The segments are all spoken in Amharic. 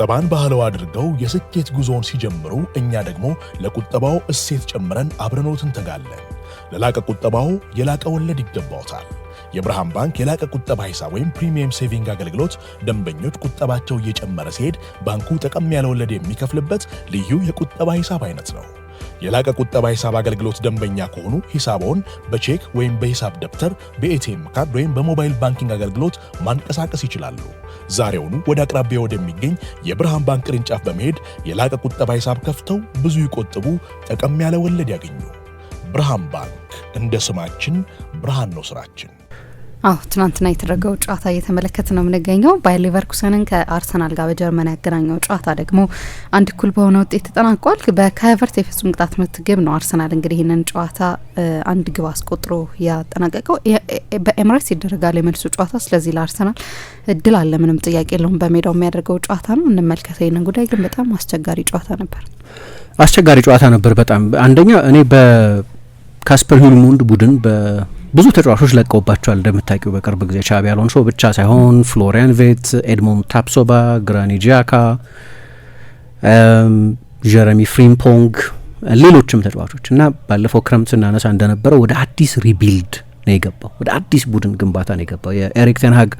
ቁጠባን ባህላዊ አድርገው የስኬት ጉዞውን ሲጀምሩ እኛ ደግሞ ለቁጠባው እሴት ጨምረን አብረኖት እንተጋለን። ለላቀ ቁጠባው የላቀ ወለድ ይገባውታል። የብርሃን ባንክ የላቀ ቁጠባ ሂሳብ ወይም ፕሪሚየም ሴቪንግ አገልግሎት ደንበኞች ቁጠባቸው እየጨመረ ሲሄድ ባንኩ ጠቀም ያለ ወለድ የሚከፍልበት ልዩ የቁጠባ ሂሳብ አይነት ነው። የላቀ ቁጠባ ሂሳብ አገልግሎት ደንበኛ ከሆኑ ሂሳቦን በቼክ ወይም በሂሳብ ደብተር፣ በኤቲኤም ካርድ ወይም በሞባይል ባንኪንግ አገልግሎት ማንቀሳቀስ ይችላሉ። ዛሬውኑ ወደ አቅራቢያው ወደሚገኝ የብርሃን ባንክ ቅርንጫፍ በመሄድ የላቀ ቁጠባ ሂሳብ ከፍተው ብዙ ይቆጥቡ፣ ጠቀም ያለ ወለድ ያገኙ። ብርሃን ባንክ፣ እንደ ስማችን ብርሃን ነው ስራችን። ትናንትና የተደረገው ጨዋታ እየተመለከተ ነው የምንገኘው። ባየር ሌቨርኩሰንን ከአርሰናል ጋር በጀርመን ያገናኘው ጨዋታ ደግሞ 1-1 በሆነ ውጤት ተጠናቋል። በካቨርት የፍጹም ቅጣት ምት ግብ ነው አርሰናል እንግዲህ ይህንን ጨዋታ 1 ግብ አስቆጥሮ ያጠናቀቀው። በኤምሬትስ ይደረጋል የመልሱ ጨዋታ። ስለዚህ ለአርሰናል እድል አለ፣ ምንም ጥያቄ የለውም። በሜዳው የሚያደርገው ጨዋታ ነው፣ እንመልከተው ይህንን ጉዳይ። ግን በጣም አስቸጋሪ ጨዋታ ነበር በጣም አንደኛ እኔ በካስፐር ሂልሙንድ ቡድን ብዙ ተጫዋቾች ለቀውባቸዋል እንደምታውቂው። በቅርብ ጊዜ ቻቢ አሎንሶ ብቻ ሳይሆን ፍሎሪያን ቬት፣ ኤድሞንድ ታፕሶባ፣ ግራኒት ዣካ፣ ጀረሚ ፍሪምፖንግ፣ ሌሎችም ተጫዋቾች እና ባለፈው ክረምት ስናነሳ እንደነበረው ወደ አዲስ ሪቢልድ ነው የገባው፣ ወደ አዲስ ቡድን ግንባታ ነው የገባው። የኤሪክ ቴንሃግ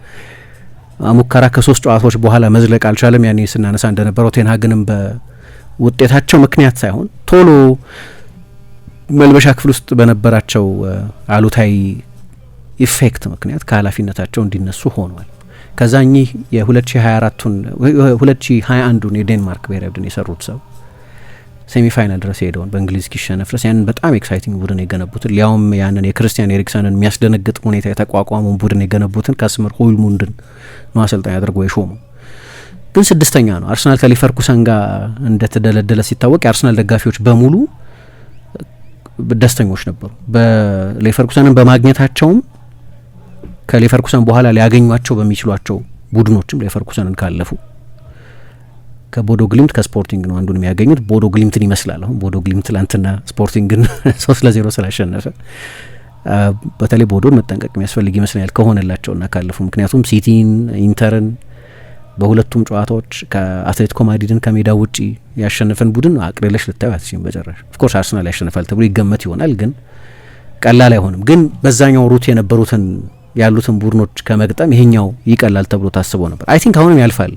ሙከራ ከ3 ጨዋታዎች በኋላ መዝለቅ አልቻለም። ያኔ ስናነሳ እንደነበረው ቴንሃግንም በውጤታቸው ምክንያት ሳይሆን ቶሎ መልበሻ ክፍል ውስጥ በነበራቸው አሉታዊ ኢፌክት ምክንያት ከኃላፊነታቸው እንዲነሱ ሆኗል። ከዛኚህ የ2021ን የዴንማርክ ብሔራዊ ቡድን የሰሩት ሰው ሴሚፋይናል ድረስ ሄደውን በእንግሊዝ ኪሸነፍ ድረስ ያንን በጣም ኤክሳይቲንግ ቡድን የገነቡትን ሊያውም ያንን የክርስቲያን ኤሪክሰንን የሚያስደነግጥ ሁኔታ የተቋቋመውን ቡድን የገነቡትን ካስፐር ሂልሙንድን ነው አሰልጣኝ አድርገው የሾሙ። ግን 6ኛ ነው። አርሰናል ከሌቨርኩሰን ጋር እንደተደለደለ ሲታወቅ የአርሰናል ደጋፊዎች በሙሉ ደስተኞች ነበሩ። በሌቨርኩሰንን በማግኘታቸውም ከሌቨርኩሰን በኋላ ሊያገኟቸው በሚችሏቸው ቡድኖችም ሌቨርኩሰንን ካለፉ ከቦዶ ግሊምት ከስፖርቲንግ ነው አንዱን የሚያገኙት። ቦዶ ግሊምትን ይመስላል። አሁን ቦዶ ግሊምት ትላንትና ስፖርቲንግን 3-0 ስላሸነፈ በተለይ ቦዶን መጠንቀቅ የሚያስፈልግ ይመስላል ከሆነላቸውና ካለፉ። ምክንያቱም ሲቲን፣ ኢንተርን በሁለቱም ጨዋታዎች ከአትሌቲኮ ማድሪድን ከሜዳ ውጪ ያሸነፈን ቡድን አቅልለሽ ልታዩ አትችይም በጭራሽ። ኦፍኮርስ አርሰናል ያሸንፋል ተብሎ ይገመት ይሆናል፣ ግን ቀላል አይሆንም። ግን በዛኛው ሩት የነበሩትን ያሉትን ቡድኖች ከመግጠም ይሄኛው ይቀላል ተብሎ ታስቦ ነበር። አይ ቲንክ አሁንም ያልፋል።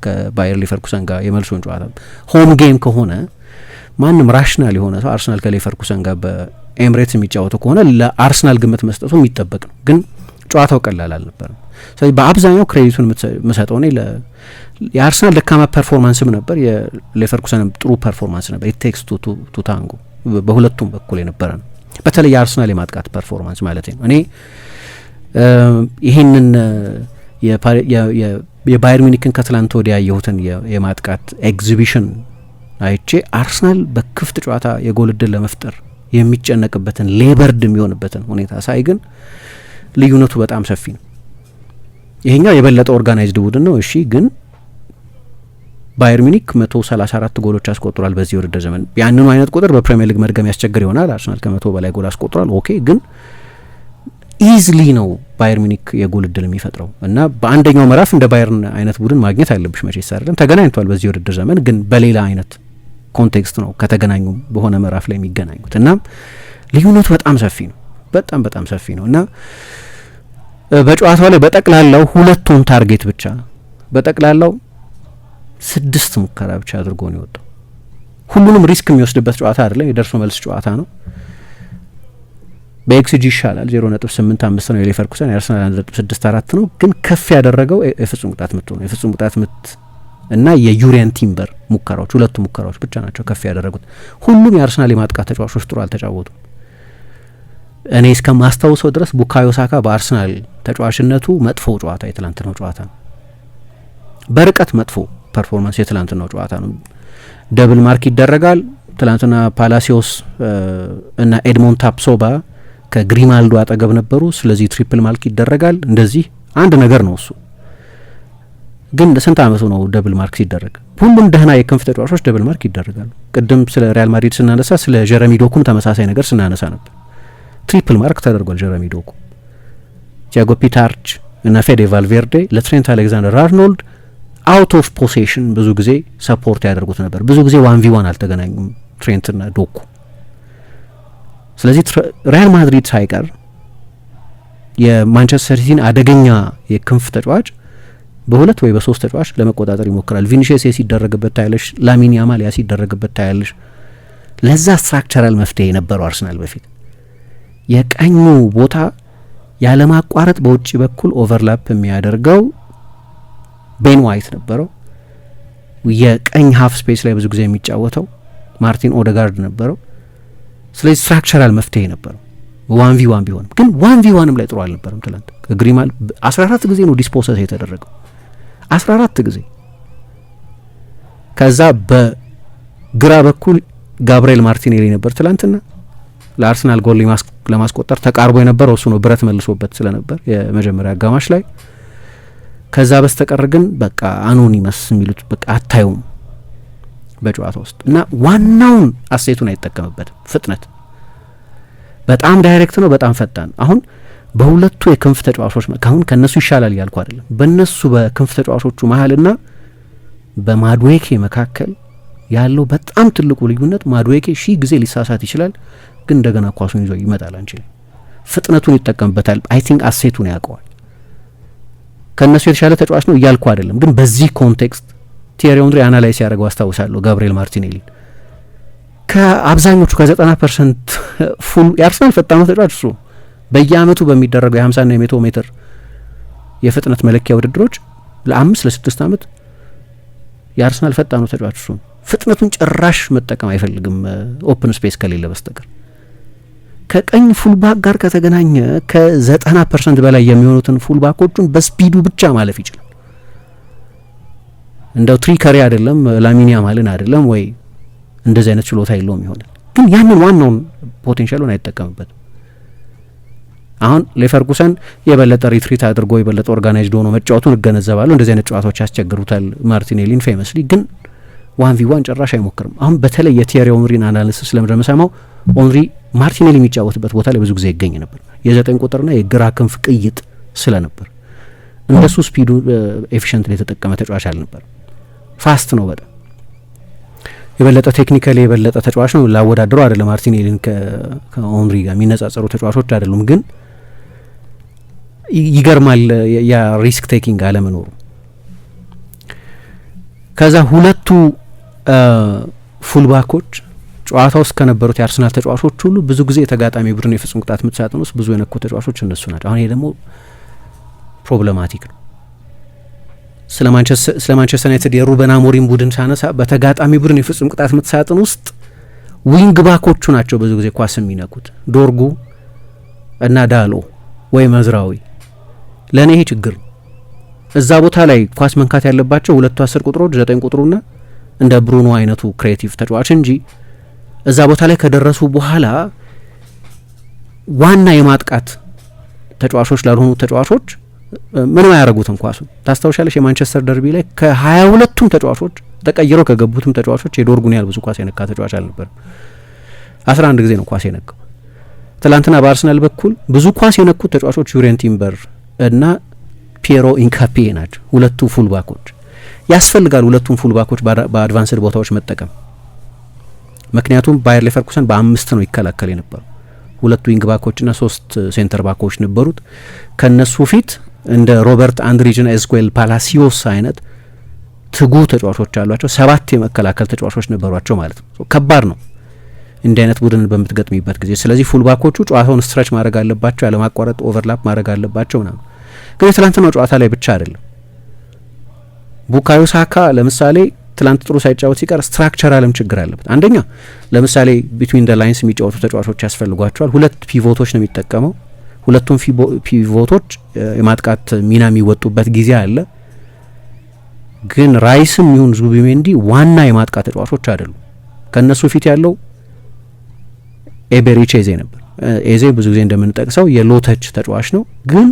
ከባየር ሌቨርኩሰን ጋር የመልሱን ጨዋታ ሆም ጌም ከሆነ ማንም ራሽናል የሆነ ሰው አርሰናል ከሌቨርኩሰን ጋር በኤምሬትስ የሚጫወቱ ከሆነ ለአርሰናል ግምት መስጠቱ የሚጠበቅ ነው። ግን ጨዋታው ቀላል አልነበረም። ስለዚህ በአብዛኛው ክሬዲቱን የምሰጠው እኔ የአርሰናል ደካማ ፐርፎርማንስም ነበር፣ የሌቨርኩሰንም ጥሩ ፐርፎርማንስ ነበር። ኢት ቴክስ ቱ ታንጎ በሁለቱም በኩል የነበረ ነው። በተለይ የአርሰናል የማጥቃት ፐርፎርማንስ ማለት ነው። እኔ ይህንን የባየር ሚኒክን ከትላንት ወዲያ ያየሁትን የማጥቃት ኤግዚቢሽን አይቼ አርሰናል በክፍት ጨዋታ የጎል እድል ለመፍጠር የሚጨነቅበትን ሌበርድ የሚሆንበትን ሁኔታ ሳይ ግን ልዩነቱ በጣም ሰፊ ነው። ይሄኛው የበለጠ ኦርጋናይዝድ ቡድን ነው። እሺ፣ ግን ባየር ሚኒክ 134 ጎሎች አስቆጥሯል በዚህ ውድድር ዘመን። ያንኑ አይነት ቁጥር በፕሪሚየር ሊግ መድገም ያስቸግር ይሆናል። አርሰናል ከ100 በላይ ጎል አስቆጥሯል። ኦኬ፣ ግን ኢዝሊ ነው ባየር ሚኒክ የጎል እድል የሚፈጥረው እና በአንደኛው ምዕራፍ እንደ ባየርን አይነት ቡድን ማግኘት አለብሽ መቼስ አይደለም። ተገናኝቷል በዚህ ውድድር ዘመን፣ ግን በሌላ አይነት ኮንቴክስት ነው ከተገናኙ በሆነ ምዕራፍ ላይ የሚገናኙት እና ልዩነቱ በጣም ሰፊ ነው። በጣም ሰፊ ነው እና በጨዋታው ላይ በጠቅላላው 2 ታርጌት ብቻ በጠቅላላው 6 ሙከራ ብቻ አድርጎ ነው የወጣው። ሁሉንም ሪስክ የሚወስድበት ጨዋታ አይደለም፣ የደርሶ መልስ ጨዋታ ነው። በኤክስጂ ይሻላል 0.85 ነው የሌቨርኩሰን፣ የአርሰናል 1.64 ነው። ግን ከፍ ያደረገው የፍጹም ቅጣት ምት ነው። የፍጹም ቅጣት ምት እና የዩሪያን ቲምበር ሙከራዎች፣ 2 ሙከራዎች ብቻ ናቸው ከፍ ያደረጉት። ሁሉም የአርሰናል የማጥቃት ተጫዋቾች ጥሩ አልተጫወቱም። እኔ እስከማስታውሰው ድረስ ቡካዮ ሳካ በአርሰናል ተጫዋችነቱ መጥፎ ጨዋታ የትላንትናው ጨዋታ ነው። በርቀት መጥፎ ፐርፎርማንስ የትላንትናው ጨዋታ ነው። ደብል ማርክ ይደረጋል። ትላንትና ፓላሲዮስ እና ኤድሞንድ ታፕሶባ ከግሪማልዶ አጠገብ ነበሩ። ስለዚህ ትሪፕል ማርክ ይደረጋል። እንደዚህ አንድ ነገር ነው እሱ። ግን ስንት አመቱ ነው ደብል ማርክ ሲደረግ? ሁሉም ደህና የክንፍ ተጫዋቾች ደብል ማርክ ይደረጋሉ። ቅድም ስለ ሪያል ማድሪድ ስናነሳ ስለ ጀረሚ ዶኩም ተመሳሳይ ነገር ስናነሳ ነበር። ትሪፕል ማርክ ተደርጓል ጀረሚ ዶኩ። ቲያጎ ፒታርች እና ፌዴ ቫልቬርዴ ለትሬንት አሌክዛንደር አርኖልድ አውት ኦፍ ፖሴሽን ብዙ ጊዜ ሰፖርት ያደርጉት ነበር። ብዙ ጊዜ 1v1 አልተገናኙም ትሬንትና ዶኩ። ስለዚህ ሪያል ማድሪድ ሳይቀር የማንቸስተር ሲቲን አደገኛ የክንፍ ተጫዋች በሁለት ወይ በሶስት ተጫዋች ለመቆጣጠር ይሞክራል። ቪኒሲየስ ሲደረግበት ታያለሽ፣ ላሚን ያማል ሲደረግበት ታያለሽ። ለዛ ስትራክቸራል መፍትሄ ነበረው አርሰናል በፊት። የቀኙ ቦታ ያለማቋረጥ በውጭ በኩል ኦቨርላፕ የሚያደርገው ቤን ዋይት ነበረው። የቀኝ ሀፍ ስፔስ ላይ ብዙ ጊዜ የሚጫወተው ማርቲን ኦደጋርድ ነበረው። ስለዚህ ስትራክቸራል መፍትሄ ነበረው 1v1 ቢሆንም፣ ግን 1v1ም ላይ ጥሩ አልነበረም። ትላንት ግሪማል 14 ጊዜ ነው ዲስፖሰስ የተደረገው 14 ጊዜ። ከዛ በግራ በኩል ጋብርኤል ማርቲኔሊ ነበር ትላንትና ለአርሰናል ጎል ለማስቆጠር ተቃርቦ የነበረው እሱ ነው፣ ብረት መልሶበት ስለነበር የመጀመሪያ አጋማሽ ላይ። ከዛ በስተቀር ግን በቃ አኖኒመስ የሚሉት በቃ አታዩም በጨዋታ ውስጥ እና ዋናውን አሴቱን አይጠቀምበትም። ፍጥነት በጣም ዳይሬክት ነው፣ በጣም ፈጣን። አሁን በሁለቱ የክንፍ ተጫዋቾች አሁን ከነሱ ይሻላል እያልኩ አይደለም፣ በእነሱ በክንፍ ተጫዋቾቹ መሀልና በማድዌኬ መካከል ያለው በጣም ትልቁ ልዩነት ማድዌኬ 1000 ጊዜ ሊሳሳት ይችላል፣ ግን እንደገና ኳሱን ይዞ ይመጣል። አንችልም ፍጥነቱን ይጠቀምበታል። አይ ቲንክ አሴቱን ያውቀዋል። ከእነሱ የተሻለ ተጫዋች ነው እያልኩ አይደለም፣ ግን በዚህ ኮንቴክስት ቲየሪ ኦንሪ አናላይዝ ያደርገው አስታውሳለሁ። ጋብርኤል ማርቲኔሊ ከአብዛኞቹ ከ90% ፉል የአርሰናል ፈጣኑ ተጫዋች እሱ። በየአመቱ በሚደረገው የ50ና የ100 ሜትር የፍጥነት መለኪያ ውድድሮች ለ5 ለ6 አመት የአርሰናል ፈጣኑ ተጫዋች እሱ። ፍጥነቱን ጭራሽ መጠቀም አይፈልግም ኦፕን ስፔስ ከሌለ በስተቀር። ከቀኝ ፉልባክ ጋር ከተገናኘ ከ90% በላይ የሚሆኑትን ፉልባኮቹን በስፒዱ ብቻ ማለፍ ይችላል። እንደው ትሪከሪ አይደለም፣ ላሚን ያማልን አይደለም ወይ እንደዚህ አይነት ችሎታ የለውም ይሆናል፣ ግን ያንን ዋናውን ፖቴንሻሉን አይጠቀምበትም። አሁን ሌቨርኩሰን የበለጠ ሪትሪት አድርጎ የበለጠ ኦርጋናይዝድ ሆኖ መጫወቱን እገነዘባለሁ። እንደዚህ አይነት ጨዋታዎች ያስቸግሩታል ማርቲኔሊን ፌመስሊ፣ ግን 1v1 ጭራሽ አይሞክርም። አሁን በተለይ የቲየሪ ኦንሪን አናሊሲስ ስለምሰማው ኦንሪ ማርቲኔሊ የሚጫወትበት ቦታ ላይ ብዙ ጊዜ ይገኝ ነበር። የ9 ቁጥርና የግራ ክንፍ ቅይጥ ስለነበር እንደሱ ስፒዱ ኤፊሽንት የተጠቀመ ተጫዋች አልነበር። ፋስት ነው በጣም የበለጠ ቴክኒካሊ የበለጠ ተጫዋች ነው። ላወዳደረው አይደለም ማርቲኔሊን ከኦንሪ ጋር የሚነጻጸሩ ተጫዋቾች አይደሉም፣ ግን ይገርማል ያ ሪስክ ቴኪንግ አለመኖሩ። ከዛ ሁለቱ ፉልባኮች ጨዋታ ውስጥ ከነበሩት የአርሰናል ተጫዋቾች ሁሉ ብዙ ጊዜ የተጋጣሚ ቡድን የፍጹም ቅጣት ምት ሳጥን ውስጥ ብዙ የነኩ ተጫዋቾች እነሱ ናቸው። አሁን ይሄ ደግሞ ፕሮብለማቲክ ነው። ስለ ማንቸስተር ዩናይትድ የሩበን አሞሪም ቡድን ሳነሳ በተጋጣሚ ቡድን የፍጹም ቅጣት ምት ሳጥን ውስጥ ዊንግ ባኮቹ ናቸው ብዙ ጊዜ ኳስ የሚነኩት፣ ዶርጉ እና ዳሎ ወይ መዝራዊ። ለእኔ ይሄ ችግር ነው። እዛ ቦታ ላይ ኳስ መንካት ያለባቸው ሁለቱ 10 ቁጥሮች 9 ቁጥሩና እንደ ብሩኖ አይነቱ ክሬቲቭ ተጫዋች እንጂ እዛ ቦታ ላይ ከደረሱ በኋላ ዋና የማጥቃት ተጫዋቾች ላልሆኑ ተጫዋቾች ምንም አያረጉትም ኳሱን። ታስታውሻለሽ የማንቸስተር ደርቢ ላይ ከ22ቱም ተጫዋቾች ተቀይረው ከገቡትም ተጫዋቾች የዶርጉን ያህል ብዙ ኳስ የነካ ተጫዋች አልነበረም። 11 ጊዜ ነው ኳስ የነካው። ትላንትና በአርሰናል በኩል ብዙ ኳስ የነኩት ተጫዋቾች ዩሬን ቲምበር እና ፒየሮ ኢንካፒ ናቸው። ሁለቱ ፉልባኮች ያስፈልጋል። ሁለቱም ፉልባኮች በአድቫንስድ ቦታዎች መጠቀም፣ ምክንያቱም ባየር ሌቨርኩሰን በ5 ነው ይከላከል የነበረው። ሁለቱ ዊንግ ባኮችና 3 ሴንተር ባኮች ነበሩት። ከነሱ ፊት እንደ ሮበርት አንድሪጅና ኤዝኩዌል ፓላሲዮስ አይነት ትጉ ተጫዋቾች አሏቸው። 7 የመከላከል ተጫዋቾች ነበሯቸው ማለት ነው። ከባድ ነው እንዲህ አይነት ቡድን በምትገጥሚበት ጊዜ። ስለዚህ ፉልባኮቹ ጨዋታውን ስትረች ማድረግ አለባቸው፣ ያለማቋረጥ ኦቨርላፕ ማድረግ አለባቸው ምናምን። ግን የትላንትናው ጨዋታ ላይ ብቻ አይደለም። ቡካዮ ሳካ ለምሳሌ ትላንት ጥሩ ሳይጫወት ሲቀር ስትራክቸራልም ችግር አለበት። አንደኛ ለምሳሌ ቢትዊን ደ ላይንስ የሚጫወቱ ተጫዋቾች ያስፈልጓቸዋል። 2 ፒቮቶች ነው የሚጠቀመው። ሁለቱም ፒቮቶች የማጥቃት ሚና የሚወጡበት ጊዜ አለ። ግን ራይስም ይሁን ዙቢሜንዲ ዋና የማጥቃት ተጫዋቾች አይደሉም። ከነሱ ፊት ያለው ኤቤሪቺ ኤዜ ነበር። ኤዜ ብዙ ጊዜ እንደምንጠቅሰው የሎተች ተጫዋች ነው፣ ግን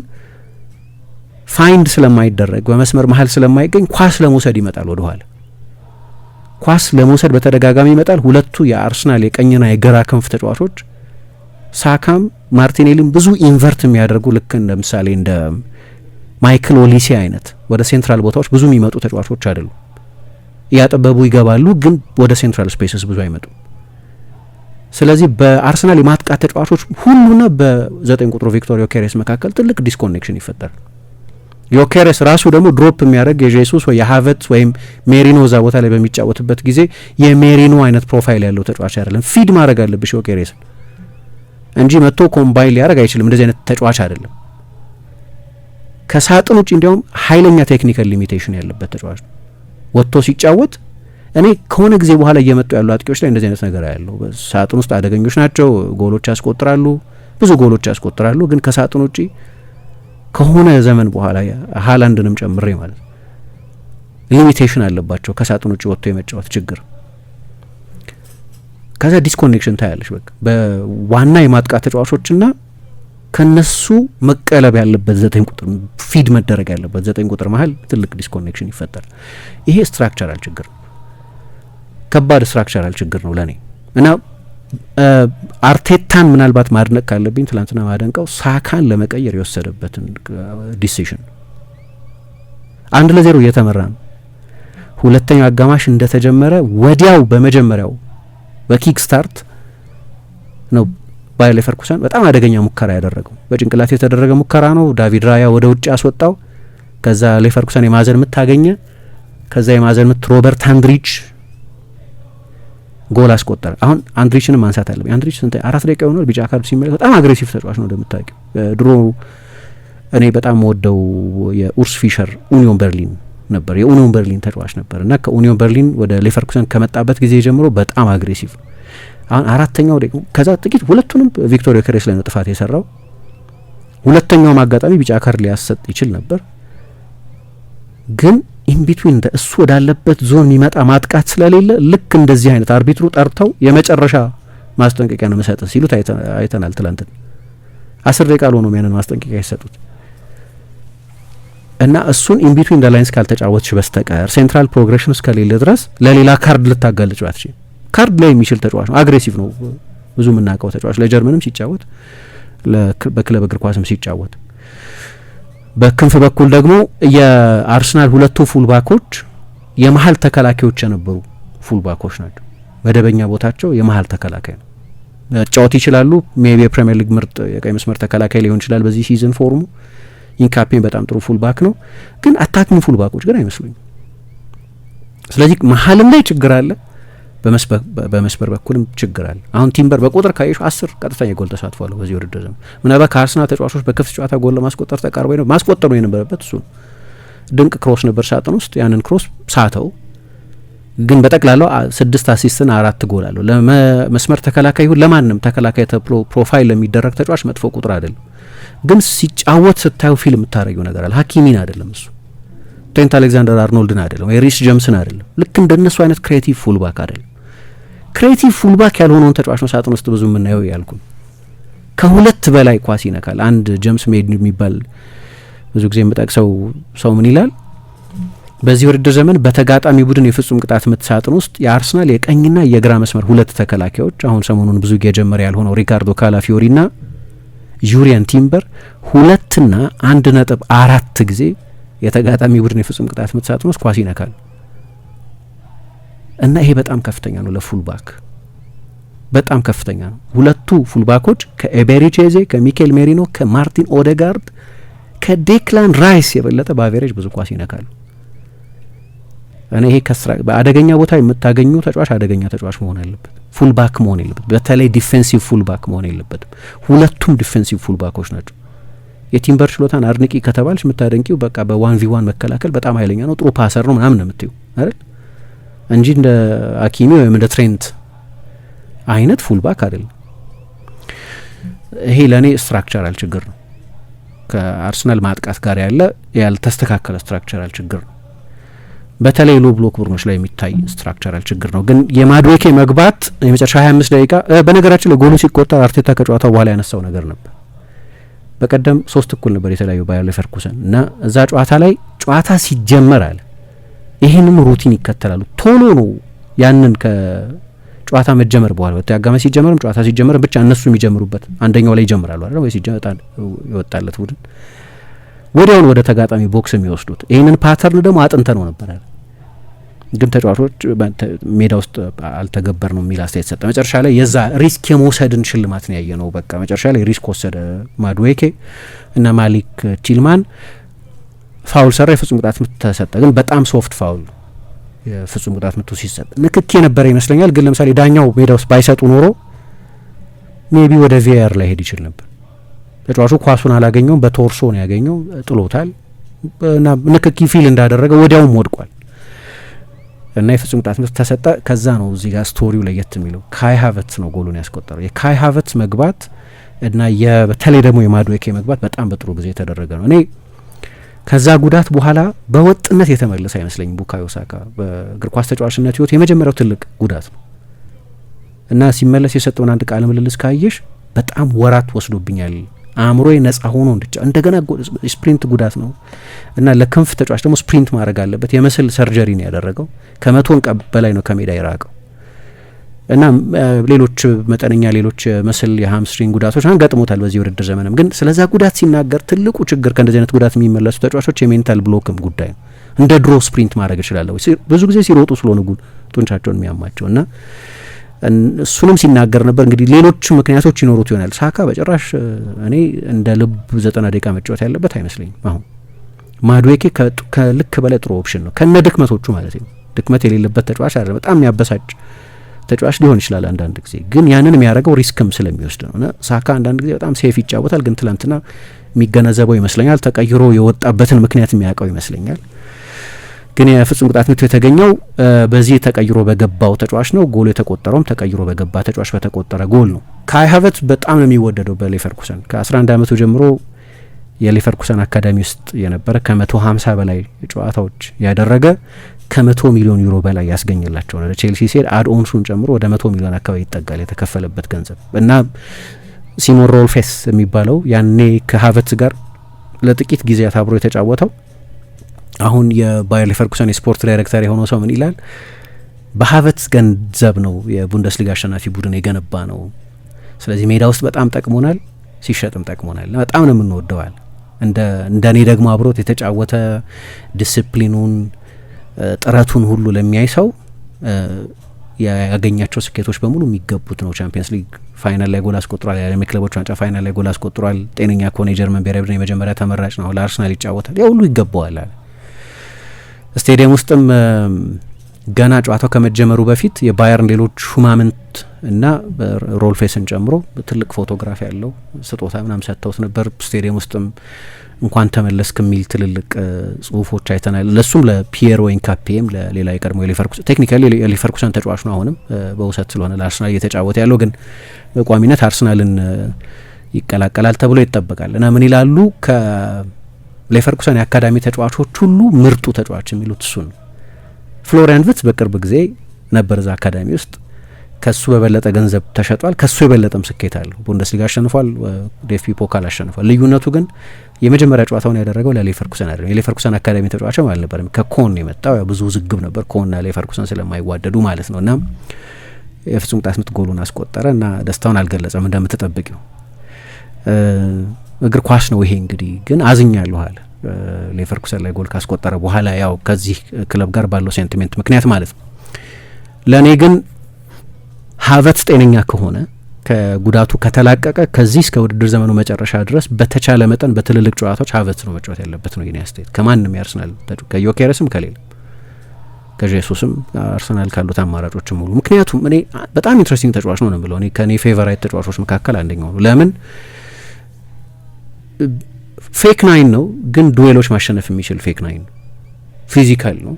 ፋይንድ ስለማይደረግ በመስመር መሀል ስለማይገኝ ኳስ ለመውሰድ ይመጣል። ወደ ኋላ ኳስ ለመውሰድ በተደጋጋሚ ይመጣል። ሁለቱ የአርሰናል የቀኝና የግራ ክንፍ ተጫዋቾች ሳካም ማርቲኔሊም ብዙ ኢንቨርት የሚያደርጉ ልክ እንደ ምሳሌ እንደ ማይክል ኦሊሴ አይነት ወደ ሴንትራል ቦታዎች ብዙ የሚመጡ ተጫዋቾች አይደሉም። እያጠበቡ ይገባሉ፣ ግን ወደ ሴንትራል ስፔስስ ብዙ አይመጡም። ስለዚህ በአርሰናል የማጥቃት ተጫዋቾች ሁሉና በ9 ቁጥሩ ቪክቶር ዮኬሬስ መካከል ትልቅ ዲስኮኔክሽን ይፈጠራል። ዮኬሬስ ራሱ ደግሞ ድሮፕ የሚያደርግ የጄሱስ ወይ የሀቨርትዝ ወይም ሜሪኖ እዛ ቦታ ላይ በሚጫወትበት ጊዜ የሜሪኖ አይነት ፕሮፋይል ያለው ተጫዋች አይደለም። ፊድ ማድረግ አለብሽ ዮኬሬስን እንጂ መጥቶ ኮምባይን ሊያደርግ አይችልም። እንደዚህ አይነት ተጫዋች አይደለም። ከሳጥን ውጭ እንዲያውም ኃይለኛ ቴክኒካል ሊሚቴሽን ያለበት ተጫዋች ነው። ወጥቶ ሲጫወት እኔ ከሆነ ጊዜ በኋላ እየመጡ ያሉ አጥቂዎች ላይ እንደዚህ አይነት ነገር ያለው ሳጥን ውስጥ አደገኞች ናቸው፣ ጎሎች ያስቆጥራሉ፣ ብዙ ጎሎች ያስቆጥራሉ። ግን ከሳጥን ውጭ ከሆነ ዘመን በኋላ ሃላንድንም ጨምሬ ማለት ሊሚቴሽን አለባቸው ከሳጥን ውጭ ወጥቶ የመጫወት ችግር። ከዛ ዲስኮኔክሽን ታያለሽ በቃ በዋና የማጥቃት ተጫዋቾችና ከነሱ መቀለብ ያለበት 9 ቁጥር ፊድ መደረግ ያለበት 9 ቁጥር መሀል ትልቅ ዲስኮኔክሽን ይፈጠራል። ይሄ ስትራክቸራል ችግር ነው፣ ከባድ ስትራክቸራል ችግር ነው ለኔ እና አርቴታን ምናልባት ማድነቅ ካለብኝ ትላንትና ማደንቀው ሳካን ለመቀየር የወሰደበትን ዲሲዥን 1-0 እየተመራ ነው። ሁለተኛው አጋማሽ እንደተጀመረ ወዲያው በመጀመሪያው በኪክ ስታርት ነው ባየር ሌቨርኩሰን በጣም አደገኛ ሙከራ ያደረገው። በጭንቅላት የተደረገ ሙከራ ነው። ዳቪድ ራያ ወደ ውጭ አስወጣው። ከዛ ሌቨርኩሰን የማዕዘን ምት አገኘ። ከዛ የማዕዘን ምት ሮበርት አንድሪች ጎል አስቆጠረ። አሁን አንድሪችንም ማንሳት አለብኝ። አንድሪች ስንት 4 ደቂቃ ሆኗል ቢጫ ካርድ ሲመለስ። በጣም አግሬሲቭ ተጫዋች ነው እንደምታውቂው። ድሮ እኔ በጣም ወደው የኡርስ ፊሸር ኡኒዮን በርሊን ነበር፣ የኡኒዮን በርሊን ተጫዋች ነበር እና ከኡኒዮን በርሊን ወደ ሌቨርኩሰን ከመጣበት ጊዜ ጀምሮ በጣም አግሬሲቭ ነው። አሁን አራተኛው ደግሞ ከዛ ጥቂት ሁለቱንም ቪክቶር ዮኬሬስ ላይ ነው ጥፋት የሰራው። ሁለተኛውም አጋጣሚ ቢጫ ካርድ ሊያሰጥ ይችል ነበር፣ ግን ኢንቢትዊን እሱ ወዳለበት ዞን የሚመጣ ማጥቃት ስለሌለ ልክ እንደዚህ አይነት አርቢትሩ ጠርተው የመጨረሻ ማስጠንቀቂያ ነው መሰጠት ሲሉት አይተናል። ትላንት 10 ደቂቃ ሆኖ ያንን ማስጠንቀቂያ ይሰጡት እና እሱን ኢንቢትዊን ደ ላይንስ ካልተጫወትሽ በስተቀር ሴንትራል ፕሮግሬሽን ውስጥ ከሌለ ድረስ ለሌላ ካርድ ልታጋልጭው አትችይም። ካርድ ላይ የሚችል ተጫዋች ነው። አግሬሲቭ ነው። ብዙ የምናውቀው ተጫዋች ለጀርመንም ሲጫወት በክለብ እግር ኳስም ሲጫወት። በክንፍ በኩል ደግሞ የአርሰናል ሁለቱ ፉልባኮች የመሀል ተከላካዮች የነበሩ ፉልባኮች ናቸው። መደበኛ ቦታቸው የመሀል ተከላካይ ነው። መጫወት ይችላሉ። ሜቢ የፕሪሚየር ሊግ ምርጥ የቀይ መስመር ተከላካይ ሊሆን ይችላል በዚህ ሲዝን ፎርሙ። ኢንካፔን በጣም ጥሩ ፉልባክ ነው፣ ግን አታኪንግ ፉልባኮች ግን አይመስሉኝም። ስለዚህ መሀልም ላይ ችግር አለ፣ በመስበር በኩልም ችግር አለ። አሁን ቲምበር በቁጥር ካየሽ 10 ቀጥተኛ ጎል ተሳትፏል በዚህ ውድድር ዘመን። ምናልባት ከአርሰናል ተጫዋቾች በክፍት ጨዋታ ጎል ለማስቆጠር ተቃርበው ነው ማስቆጠር ነው የነበረበት። እሱ ድንቅ ክሮስ ነበር ሳጥን ውስጥ፣ ያንን ክሮስ ሳተው። ግን በጠቅላላው 6 አሲስትና 4 ጎል አለው። ለመስመር ተከላካይ ይሁን ለማንም ተከላካይ ፕሮፋይል ለሚደረግ ተጫዋች መጥፎ ቁጥር አይደለም። ግን ሲጫወት ስታዩ ፊልም የምታረጊው ነገር አለ። ሀኪሚን አይደለም እሱ፣ ትሬንት አሌክዛንደር አርኖልድን አይደለም፣ ሪስ ጀምስን አይደለም። ልክ እንደነሱ አይነት ክሬቲቭ ፉልባክ አይደለም። ክሬቲቭ ፉልባክ ያልሆነውን ተጫዋች ነው ሳጥን ውስጥ ብዙ የምናየው ያልኩ። ከሁለት በላይ ኳስ ይነካል። አንድ ጀምስ ሜድ የሚባል ብዙ ጊዜ የምጠቅሰው ሰው ምን ይላል? በዚህ ውድድር ዘመን በተጋጣሚ ቡድን የፍጹም ቅጣት ምት ሳጥን ውስጥ የአርሰናል የቀኝና የግራ መስመር ሁለት ተከላካዮች አሁን ሰሞኑን ብዙ የጀመረ ያልሆነው ሪካርዶ ካላፊዮሪና ዩሪያን ቲምበር 2 እና 1.4 ጊዜ የተጋጣሚ ቡድን የፍጹም ቅጣት ምት ሳጥን ውስጥ ኳስ ይነካል። እና ይሄ በጣም ከፍተኛ ነው ለፉልባክ፣ በጣም ከፍተኛ ነው። ሁለቱ ፉልባኮች ከኤቤሪቼዜ፣ ከሚኬል ሜሪኖ፣ ከማርቲን ኦዴጋርድ፣ ከዴክላን ራይስ የበለጠ በአቬሬጅ ብዙ ኳስ ይነካሉ። እኔ ይሄ በአደገኛ ቦታ የምታገኙ ተጫዋች አደገኛ ተጫዋች መሆን አለበት፣ ፉልባክ መሆን የለበት። በተለይ ዲፌንሲቭ ፉልባክ መሆን የለበትም። ሁለቱም ዲፌንሲቭ ፉልባኮች ናቸው። የቲምበር ችሎታን አድንቂ ከተባልሽ የምታደንቂው በቃ በ1v1 መከላከል በጣም ኃይለኛ ነው፣ ጥሩ ፓሰር ነው ምናምን ነው የምትይው አይደል እንጂ እንደ አኪሚ ወይም እንደ ትሬንት አይነት ፉልባክ አይደለም። ይሄ ለእኔ ስትራክቸራል ችግር ነው። ከአርሰናል ማጥቃት ጋር ያልተስተካከለ ስትራክቸራል ችግር ነው። በተለይ ሎ ብሎክ ቡድኖች ላይ የሚታይ ስትራክቸራል ችግር ነው። ግን የማድዌኬ መግባት የመጨረሻ 25 ደቂቃ በነገራችን ላይ ጎሉ ሲቆጠር አርቴታ ከጨዋታው በኋላ ያነሳው ነገር ነበር። በቀደም 3-1 ነበር የተለያዩ ባየር ሌቨርኩሰን እና እዛ ጨዋታ ላይ ጨዋታ ሲጀመር አለ ይህንን ሩቲን ይከተላሉ። ቶሎ ነው ያንን ከጨዋታ መጀመር በኋላ በተያጋመ ሲጀመርም ጨዋታ ሲጀመርም ብቻ እነሱ የሚጀምሩበት አንደኛው ላይ ይጀምራሉ አይደል ወይ ሲጀመር ይወጣለት ቡድን ወዲያውኑ ወደ ተጋጣሚ ቦክስ የሚወስዱት። ይህንን ፓተርን ደግሞ አጥንተ ነው ነበር ግን ተጫዋቾች ሜዳ ውስጥ አልተገበር ነው የሚል አስተያየት ሰጠ። መጨረሻ ላይ የዛ ሪስክ የመውሰድን ሽልማት ነው ያየ ነው። በቃ መጨረሻ ላይ ሪስክ ወሰደ ማድዌኬ እና ማሊክ ቲልማን ፋውል ሰራ፣ የፍጹም ቅጣት ምት ተሰጠ። ግን በጣም ሶፍት ፋውል የፍጹም ቅጣት ምቱ ሲሰጥ ንክኪ የነበረ ይመስለኛል። ግን ለምሳሌ ዳኛው ሜዳ ውስጥ ባይሰጡ ኖሮ ሜቢ ወደ ቪአር ላይ ሄድ ይችል ነበር። ተጫዋቹ ኳሱን አላገኘውም፣ በቶርሶ ነው ያገኘው፣ ጥሎታል እና ንክኪ ፊል እንዳደረገ ወዲያውም ወድቋል እና የፍጹም ቅጣት ምት ተሰጠ። ከዛ ነው እዚህ ጋር ስቶሪው ለየት የሚለው ካይ ሃቨርትዝ ነው ጎሉን ያስቆጠረው። የካይ ሃቨርትዝ መግባት እና በተለይ ደግሞ የማድዌኬ መግባት በጣም በጥሩ ጊዜ የተደረገ ነው። እኔ ከዛ ጉዳት በኋላ በወጥነት የተመለሰ አይመስለኝም ቡካዮ ሳካ። በእግር ኳስ ተጫዋችነት ህይወት የመጀመሪያው ትልቅ ጉዳት ነው እና ሲመለስ የሰጠውን አንድ ቃለ ምልልስ ካየሽ በጣም ወራት ወስዶብኛል አእምሮዬ ነጻ ሆኖ እንደገና ስፕሪንት ጉዳት ነው እና ለክንፍ ተጫዋች ደግሞ ስፕሪንት ማድረግ አለበት። የመስል ሰርጀሪ ነው ያደረገው። ከ100 ቀን በላይ ነው ከሜዳ የራቀው እና ሌሎች መጠነኛ ሌሎች መስል የሃምስትሪንግ ጉዳቶች ገጥሞታል በዚህ ውድድር ዘመንም። ግን ስለዛ ጉዳት ሲናገር ትልቁ ችግር ከእንደዚህ አይነት ጉዳት የሚመለሱ ተጫዋቾች የሜንታል ብሎክም ጉዳይ ነው። እንደ ድሮ ስፕሪንት ማድረግ ይችላለሁ ብዙ ጊዜ ሲሮጡ ስለሆነ ጡንቻቸውን የሚያማቸው እና እሱንም ሲናገር ነበር። እንግዲህ ሌሎች ምክንያቶች ይኖሩት ይሆናል። ሳካ በጭራሽ እኔ እንደ ልብ 90 ደቂቃ መጫወት ያለበት አይመስለኝም። አሁን ማድዌኬ ከልክ በላይ ጥሩ ኦፕሽን ነው ከነ ድክመቶቹ ማለት ነው። ድክመት የሌለበት ተጫዋች አይደለም። በጣም የሚያበሳጭ ተጫዋች ሊሆን ይችላል አንዳንድ ጊዜ፣ ግን ያንን የሚያደርገው ሪስክም ስለሚወስድ ነው እና ሳካ አንዳንድ ጊዜ በጣም ሴፍ ይጫወታል። ግን ትላንትና የሚገነዘበው ይመስለኛል፣ ተቀይሮ የወጣበትን ምክንያት የሚያውቀው ይመስለኛል። ግን የፍጹም ቅጣት ምቱ የተገኘው በዚህ ተቀይሮ በገባው ተጫዋች ነው። ጎሉ የተቆጠረውም ተቀይሮ በገባ ተጫዋች በተቆጠረ ጎል ነው። ካይ ሃቨርትዝ በጣም ነው የሚወደደው በሌቨርኩሰን። ከ11 ዓመቱ ጀምሮ የሌቨርኩሰን አካዳሚ ውስጥ የነበረ ከ150 በላይ ጨዋታዎች ያደረገ ከ100 ሚሊዮን ዩሮ በላይ ያስገኝላቸው ነው። ቼልሲ ሲሄድ አድኦንሱን ጨምሮ ወደ 100 ሚሊዮን አካባቢ ይጠጋል የተከፈለበት ገንዘብ እና ሲሞን ሮልፌስ የሚባለው ያኔ ከሃቨርትዝ ጋር ለጥቂት ጊዜያት አብሮ የተጫወተው አሁን የባየር ሌቨርኩሰን የስፖርት ዳይሬክተር የሆነው ሰው ምን ይላል? በሃቨርትዝ ገንዘብ ነው የቡንደስሊጋ አሸናፊ ቡድን የገነባ ነው። ስለዚህ ሜዳ ውስጥ በጣም ጠቅሞናል፣ ሲሸጥም ጠቅሞናል፣ በጣም ነው የምንወደዋል። እንደ እኔ ደግሞ አብሮት የተጫወተ ዲስፕሊኑን ጥረቱን ሁሉ ለሚያይ ሰው ያገኛቸው ስኬቶች በሙሉ የሚገቡት ነው። ቻምፒየንስ ሊግ ፋይናል ላይ ጎል አስቆጥሯል። የዓለም ክለቦች ዋንጫ ፋይናል ላይ ጎል አስቆጥሯል። ጤነኛ ከሆነ የጀርመን ብሔራዊ ቡድን የመጀመሪያ ተመራጭ ነው። ለአርሰናል ይጫወታል። ያ ሁሉ ይገባዋል አለ። ስቴዲየም ውስጥም ገና ጨዋታው ከመጀመሩ በፊት የባየርን ሌሎች ሹማምንት እና ሮልፌስን ጨምሮ ትልቅ ፎቶግራፍ ያለው ስጦታ ምናምን ሰጥተውት ነበር። ስቴዲየም ውስጥም እንኳን ተመለስክ የሚል ትልልቅ ጽሁፎች አይተናል። ለሱም ለፒየሮ ኢንካፔም ለሌላ የቀድሞ የሊቨርኩሰን ቴክኒካሊ የሊቨርኩሰን ተጫዋች ነው። አሁንም በውሰት ስለሆነ ለአርሰናል እየተጫወተ ያለው ግን በቋሚነት አርሰናልን ይቀላቀላል ተብሎ ይጠበቃል እና ምን ይላሉ ከሌቨርኩሰን የአካዳሚ ተጫዋቾች ሁሉ ምርጡ ተጫዋች የሚሉት እሱ ነው። ፍሎሪያን ቪርትዝ በቅርብ ጊዜ ነበር እዛ አካዳሚ ውስጥ። ከሱ በበለጠ ገንዘብ ተሸጧል። ከሱ የበለጠም ስኬት አለው። ቡንደስሊጋ አሸንፏል፣ ዴፍቢ ፖካል አሸንፏል። ልዩነቱ ግን የመጀመሪያ ጨዋታውን ያደረገው ለሌቨርኩሰን አይደለም። የሌቨርኩሰን አካዳሚ ተጫዋችም አልነበረም። ከኮን የመጣው ብዙ ውዝግብ ነበር፣ ኮንና ሌቨርኩሰን ስለማይዋደዱ ማለት ነው። እና የፍጹም ቅጣት ምት ጎሉን አስቆጠረ እና ደስታውን አልገለጸም እንደምትጠብቂው። እግር ኳስ ነው ይሄ እንግዲህ። ግን አዝኛለሁ አለ ሌቨርኩሰን ላይ ጎል ካስቆጠረ በኋላ፣ ያው ከዚህ ክለብ ጋር ባለው ሴንቲሜንት ምክንያት ማለት ነው። ለእኔ ግን ሃቨርትዝ ጤነኛ ከሆነ ከጉዳቱ ከተላቀቀ ከዚህ እስከ ውድድር ዘመኑ መጨረሻ ድረስ በተቻለ መጠን በትልልቅ ጨዋታዎች ሃቨርትዝ ነው መጫወት ያለበት ነው የኔ አስተያየት። ከማንም ያርሰናል ከዮኬረስም ከሌለም ከጄሱስም አርሰናል ካሉት አማራጮችም ሁሉ። ምክንያቱም እኔ በጣም ኢንትረስቲንግ ተጫዋች ነው ብለው እኔ ከኔ ፌቨራይት ተጫዋቾች መካከል አንደኛው ነው። ለምን ፌክ ናይን ነው፣ ግን ዱዌሎች ማሸነፍ የሚችል ፌክ ናይን ነው። ፊዚካል ነው፣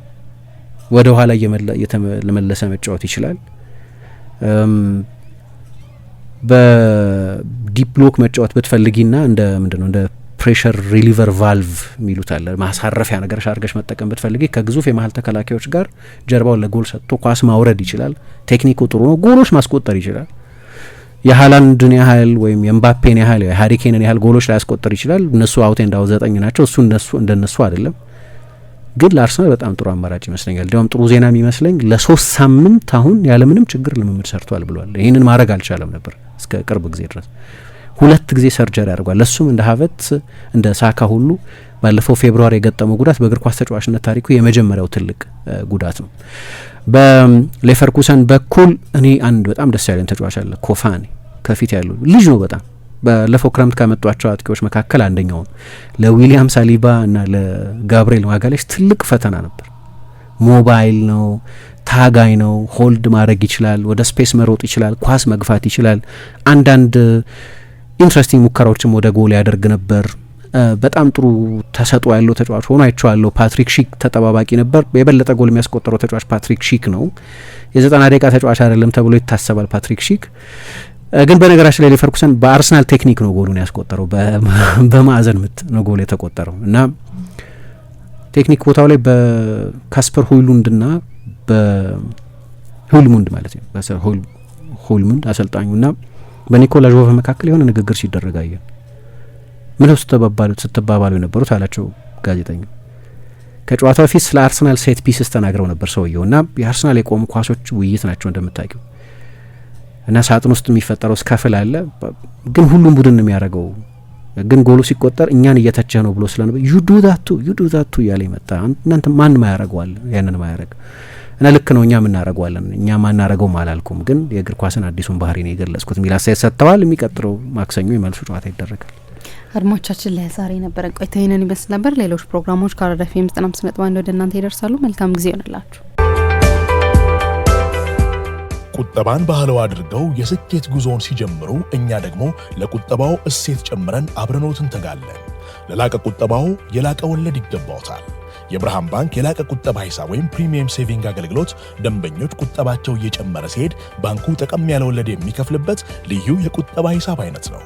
ወደ ኋላ እየተመለሰ መጫወት ይችላል። በዲፕ ብሎክ መጫወት ብትፈልጊና እንደ ምንድነው እንደ ፕሬሸር ሪሊቨር ቫልቭ የሚሉት አለ ማሳረፊያ ነገር አድርገሽ መጠቀም ብትፈልጊ ከግዙፍ የመሀል ተከላካዮች ጋር ጀርባውን ለጎል ሰጥቶ ኳስ ማውረድ ይችላል። ቴክኒኩ ጥሩ ነው። ጎሎች ማስቆጠር ይችላል። የሃላንድን ያህል ወይም የምባፔን ያህል የሃሪኬንን ያህል ጎሎች ላይ ያስቆጠር ይችላል። እነሱ አውት ኤንድ አውት 9 ናቸው። እሱ እንደነሱ አይደለም። ግን ለአርሰናል በጣም ጥሩ አማራጭ ይመስለኛል። እንዲያውም ጥሩ ዜና የሚመስለኝ ለ3 ሳምንት አሁን ያለምንም ችግር ልምምድ ሰርቷል ብሏል። ይህንን ማድረግ አልቻለም ነበር እስከ ቅርብ ጊዜ ድረስ። 2 ጊዜ ሰርጀሪ አድርጓል። ለሱም እንደ ሃቨርትዝ እንደ ሳካ ሁሉ ባለፈው ፌብሩዋሪ የገጠመው ጉዳት በእግር ኳስ ተጫዋችነት ታሪኩ የመጀመሪያው ትልቅ ጉዳት ነው። በሌቨርኩሰን በኩል እኔ አንድ በጣም ደስ ያለኝ ተጫዋች አለ፣ ኮፋኒ ከፊት ያለው ልጅ ነው። በጣም ባለፈው ክረምት ካመጧቸው አጥቂዎች መካከል አንደኛው ነው። ለዊሊያም ሳሊባ እና ለጋብሪኤል ማጋሌሽ ትልቅ ፈተና ነበር። ሞባይል ነው፣ ታጋይ ነው፣ ሆልድ ማድረግ ይችላል፣ ወደ ስፔስ መሮጥ ይችላል፣ ኳስ መግፋት ይችላል። አንዳንድ ኢንትረስቲንግ ሙከራዎችም ወደ ጎል ያደርግ ነበር። በጣም ጥሩ ተሰጥኦ ያለው ተጫዋች ሆኖ አይቼዋለሁ። ፓትሪክ ሺክ ተጠባባቂ ነበር። የበለጠ ጎል የሚያስቆጠረው ተጫዋች ፓትሪክ ሺክ ነው። የ90 ደቂቃ ተጫዋች አይደለም ተብሎ ይታሰባል ፓትሪክ ሺክ። ግን በነገራችን ላይ ሌቨርኩሰን በአርሰናል ቴክኒክ ነው ጎሉን ያስቆጠረው፣ በማዕዘን ምት ነው ጎል የተቆጠረው እና ቴክኒክ ቦታው ላይ በካስፐር ሆይሉንድና በሆይሉንድ ማለት ነው ሆይሉንድ አሰልጣኙና በኒኮላ ጆቭ መካከል የሆነ ንግግር ሲደረግ አየን። ምን ስትባባሉ የነበሩት አላቸው ጋዜጠኛው። ከጨዋታው በፊት ስለ አርሰናል ሴት ፒስስ ተናግረው ነበር ሰውየው እና የአርሰናል የቆሙ ኳሶች ውይይት ናቸው እንደምታውቂው እና ሳጥን ውስጥ የሚፈጠረው ስካፍል አለ። ግን ሁሉም ቡድን የሚያደርገው ግን ጎሉ ሲቆጠር እኛን እየተቸህ ነው ብሎ ስለነበር ዩ ዱ ዛቱ እያለ ይመጣ። እናንተ ማን ማያረገዋል ያንን ማያረግ እና ልክ ነው እኛ ምናረገዋለን እኛ ማናረገው አላልኩም፣ ግን የእግር ኳስን አዲሱን ባህሪ ነው የገለጽኩት የሚል አስተያየት ሰጥተዋል። የሚቀጥለው ማክሰኞ የመልሱ ጨዋታ ይደረጋል። አድማጮቻችን ለዛሬ ነበረን ቆይታ ይህንን ይመስል ነበር። ሌሎች ፕሮግራሞች ከአራዳ ኤፍ ኤም 95.1 ወደ እናንተ ይደርሳሉ። መልካም ጊዜ ይሆንላችሁ። ቁጠባን ባህለው አድርገው የስኬት ጉዞውን ሲጀምሩ እኛ ደግሞ ለቁጠባው እሴት ጨምረን አብረኖት እንተጋለን። ለላቀ ቁጠባው የላቀ ወለድ ይገባዎታል። የብርሃን ባንክ የላቀ ቁጠባ ሂሳብ ወይም ፕሪሚየም ሴቪንግ አገልግሎት ደንበኞች ቁጠባቸው እየጨመረ ሲሄድ ባንኩ ጠቀም ያለ ወለድ የሚከፍልበት ልዩ የቁጠባ ሂሳብ አይነት ነው።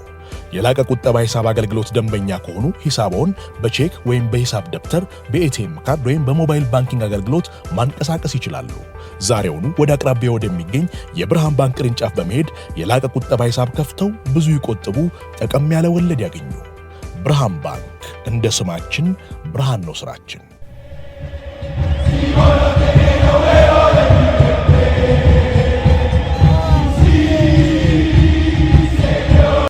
የላቀ ቁጠባ ሂሳብ አገልግሎት ደንበኛ ከሆኑ ሂሳቦን በቼክ ወይም በሂሳብ ደብተር፣ በኤቲኤም ካርድ ወይም በሞባይል ባንኪንግ አገልግሎት ማንቀሳቀስ ይችላሉ። ዛሬውኑ ወደ አቅራቢያ ወደሚገኝ የብርሃን ባንክ ቅርንጫፍ በመሄድ የላቀ ቁጠባ ሂሳብ ከፍተው ብዙ ይቆጥቡ፣ ጠቀም ያለ ወለድ ያገኙ። ብርሃን ባንክ፣ እንደ ስማችን ብርሃን ነው ስራችን።